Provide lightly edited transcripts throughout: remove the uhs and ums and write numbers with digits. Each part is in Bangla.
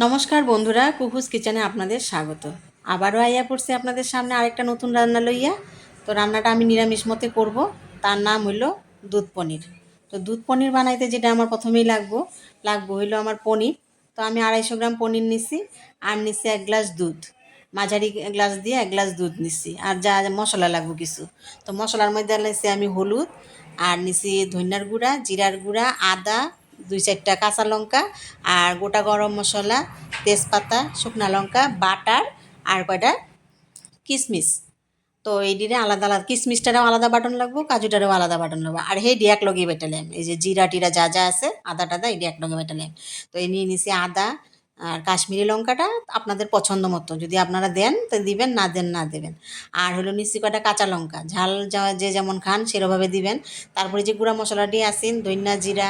নমস্কার বন্ধুরা, কুকুস কিচেনে আপনাদের স্বাগত। আবারও আইয়া পড়ছি আপনাদের সামনে আরেকটা নতুন রান্না লইয়া। তো রান্নাটা আমি নিরামিষ মতে করব। তার নাম হইল দুধ পনির। তো দুধ পনির বানাইতে যেটা আমার প্রথমেই লাগবো হইলো আমার পনির। তো আমি 250 গ্রাম পনির নিছি, আর নিছি 1 গ্লাস দুধ। মাঝারি গ্লাস দিয়ে 1 গ্লাস দুধ নিছি, আর যা যা মশলা লাগবো কিছু। তো মশলার মধ্যে নিছি আমি হলুদ, আর নিছি ধনিয়ার গুঁড়া, জিরার গুঁড়া, আদা, 2-4টা কাঁচা লঙ্কা, আর গোটা গরম মশলা, তেজপাতা, শুকনা লঙ্কা, বাটার, আর কয়টা কিশমিশ। তো এইটিরে আলাদা আলাদা, কিশমিশটারও আলাদা বাটন লাগবো, কাজুটারও আলাদা বাটন লাগবো, আর হেডি এক লগে বেটালাম। এই যে জিরা টিরা যা যা আছে, আদা টাদা এটি এক লগে বেটালাম। তো এই নিয়ে নিছি আদা আর কাশ্মীরি লঙ্কাটা আপনাদের পছন্দ মতো, যদি আপনারা দেন তো দিবেন, না দেন না দেবেন। আর হলো নিছি কয়টা কাঁচা লঙ্কা, ঝাল যে যেমন খান সেরকমভাবে দিবেন। তারপরে যে গুঁড়া মশলাটি আছেন, ধনিয়া জিরা,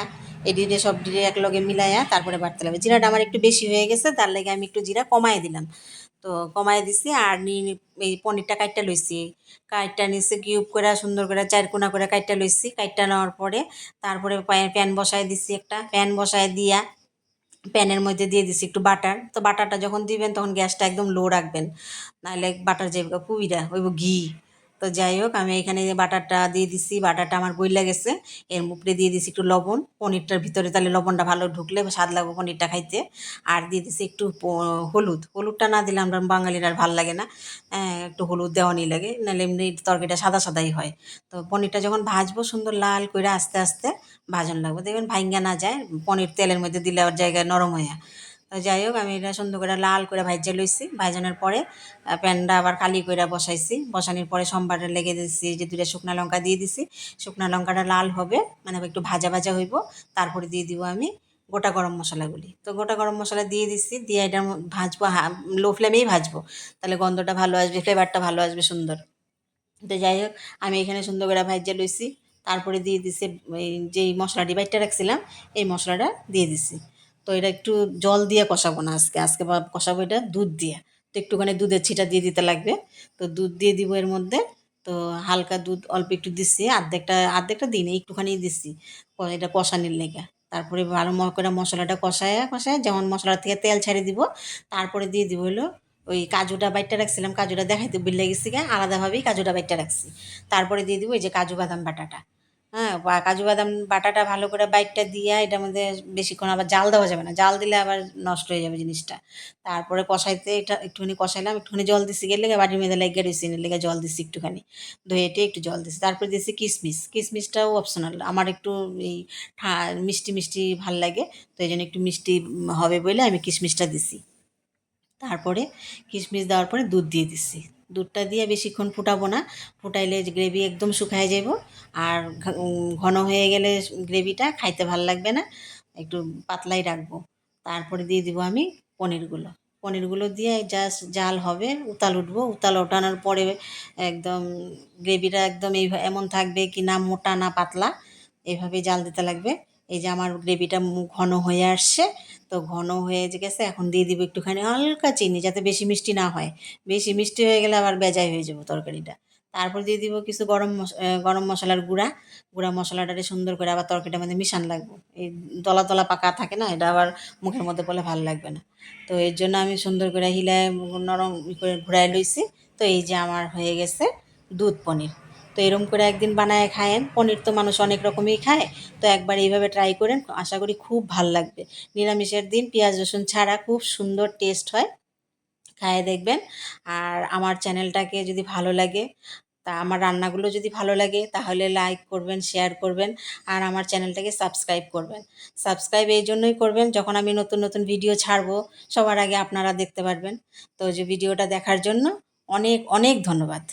এডিরে সব ডিরে এক লগে মিলাইয়া তারপরে বাটতে লাগবে। জিরাটা আমার একটু বেশি হয়ে গেছে, তার লেগে আমি একটু জিরা কমায় দিলাম। তো কমায় দিছি, আর এই পনিরটা কাইটটা লইছি। কাইটটা নিচে কিউব করে সুন্দর করে 4 কোনা করে কাইটটা লইছি। কাইটটা নেওয়ার পরে তারপরে প্যান বসায় দিছি, একটা প্যান বসায় দিয়া প্যানের মধ্যে দিয়ে দিছি একটু বাটার। তো বাটারটা যখন দিবেন তখন গ্যাসটা একদম লো রাখবেন, নাহলে বাটার যে কুবিরা হইব ঘি। তো যাই হোক, আমি এখানে যে বাটারটা দিয়ে দিছি, বাটারটা আমার গইলা গেছে। এর উপরে দিয়ে দিছি একটু লবণ, পনিরটার ভিতরে তাহলে লবণটা ভালো ঢুকলে স্বাদ লাগবে পনিরটা খাইতে। আর দিয়ে দিছি একটু হলুদটা না দিলে আমরা বাঙালির আর ভাল লাগে না। একটু হলুদ দেওয়ানি লাগে, নাহলে এমনি তরকারিটা সাদা সাদাই হয়। তো পনিরটা যখন ভাজবো সুন্দর লাল করে আস্তে আস্তে ভাজন লাগবে, দেখবেন ভাঙ্গা না যায়। পনির তেলের মধ্যে দিলে আর জায়গায় নরম হয়ে। তো যাই হোক, আমি এটা সুন্দর করে লাল করে ভাজা লইছি। ভাজানোর পরে প্যানটা আবার খালি করে বসাইছি। বসানোর পরে সম্বারে লেগে দিছি, যে 2টা শুকনা লঙ্কা দিয়ে দিছি। শুকনা লঙ্কাটা লাল হবে, মানে একটু ভাজা ভাজা হইব। তারপরে দিয়ে দিব আমি গোটা গরম মশলাগুলি। তো গোটা গরম মশলা দিয়ে দিছি, দিয়ে এটা ভাজবো, লো ফ্লেমেই ভাজবো, তাহলে গন্ধটা ভালো আসবে, ফ্লেভারটা ভালো আসবে সুন্দর। তো যাই হোক, আমি এখানে সুন্দর করে ভাজা লইছি। তারপরে দিয়ে দিছি এই যেই মশলাটি বাইটটা রাখছিলাম, এই মশলাটা দিয়ে দিছি। তো এটা একটু জল দিয়ে কষাবো না আজকে, কষাবো এটা দুধ দিয়ে। তো একটুখানি দুধের ছিটা দিয়ে দিতে লাগবে। তো দুধ দিয়ে দিব এর মধ্যে। তো হালকা দুধ অল্প একটু দিছি, আর্ধেকটা দিই না, একটুখানি দিছি এটা কষানির লেগে। তারপরে ভালো করে মশলাটা কষায় কষায় যেমন মশলা থেকে তেল ছেড়ে দিব, তারপরে দিয়ে দিব হলো ওই কাজুটা বাইটটা রাখছিলাম, কাজুটা দেখাইতে ভুলে গেছি গা, আলাদাভাবেই কাজুটা বাইটটা রাখছি। তারপরে দিয়ে দিব এই যে কাজু বাদাম বাটাটা। হ্যাঁ, কাজু বাদাম বাটাটা ভালো করে বাইটটা দিয়া এটার মধ্যে বেশিক্ষণ আবার জাল দেওয়া যাবে না, জাল দিলে আবার নষ্ট হয়ে যাবে জিনিসটা। তারপরে কষাইতে এটা একটুখানি কষাইলাম, একটুখানি জল দিছি, গেলে বাটির মধ্যে লেগে রয়েছে, লেগে জল দিছি একটুখানি, ধুয়েটে একটু জল দিছি। তারপরে দিয়েছি কিশমিশ। কিশমিশটাও অপশনাল, আমার একটু এই মিষ্টি মিষ্টি ভাল লাগে, তো এই জন্য একটু মিষ্টি হবে বলে আমি কিশমিশটা দিছি। তারপরে কিশমিশ দেওয়ার পরে দুধ দিয়ে দিচ্ছি। দুধটা দিয়ে বেশিক্ষণ ফুটাবো না, ফুটাইলে গ্রেভি একদম শুকায় যাব। আর ঘন হয়ে গেলে গ্রেভিটা খাইতে ভাল লাগবে না, একটু পাতলাই রাখবো। তারপরে দিয়ে দিব আমি পনিরগুলো। পনিরগুলো দিয়ে জাস্ট জাল হবে, উতাল উঠবো, উতাল ওঠানোর পরে একদম গ্রেভিটা একদম এমন থাকবে কি না মোটা না পাতলা, এইভাবেই জাল দিতে লাগবে। এই যে আমার গ্রেভিটা ঘন হয়ে আসছে। তো ঘন হয়ে গেছে, এখন দিয়ে দিব একটুখানি হালকা চিনি, যাতে বেশি মিষ্টি না হয়। বেশি মিষ্টি হয়ে গেলে আবার বেজায় হয়ে যাবে তরকারিটা। তারপর দিয়ে দিব কিছু গরম মশলার গুঁড়া। গুঁড়া মশলাটারে সুন্দর করে আবার তরকারিটার মধ্যে মিশান লাগবে। এই দলা দলা পাকা থাকে না, এটা আবার মুখের মধ্যে পড়লে ভালো লাগবে না। তো এর জন্য আমি সুন্দর করে হিলায় নরম করে ঘুরাই লইছি। তো এই যে আমার হয়ে গেছে দুধ পনির। তো এরম করে একদিন বানায় খায়েন। পনির তো মানুষ অনেক রকমই খায়, তো একবার এইভাবে ট্রাই করেন, আশা করি খুব ভাল লাগবে। নিরামিষের দিন পেঁয়াজ রসুন ছাড়া খুব সুন্দর টেস্ট হয়, খায়ে দেখবেন। আর আমার চ্যানেলটাকে যদি ভালো লাগে, তা আমার রান্নাগুলো যদি ভালো লাগে, তাহলে লাইক করবেন, শেয়ার করবেন, আর আমার চ্যানেলটাকে সাবস্ক্রাইব করবেন। সাবস্ক্রাইব এই জন্যই করবেন, যখন আমি নতুন নতুন ভিডিও ছাড়বো সবার আগে আপনারা দেখতে পারবেন। তো যে ভিডিওটা দেখার জন্য অনেক অনেক ধন্যবাদ।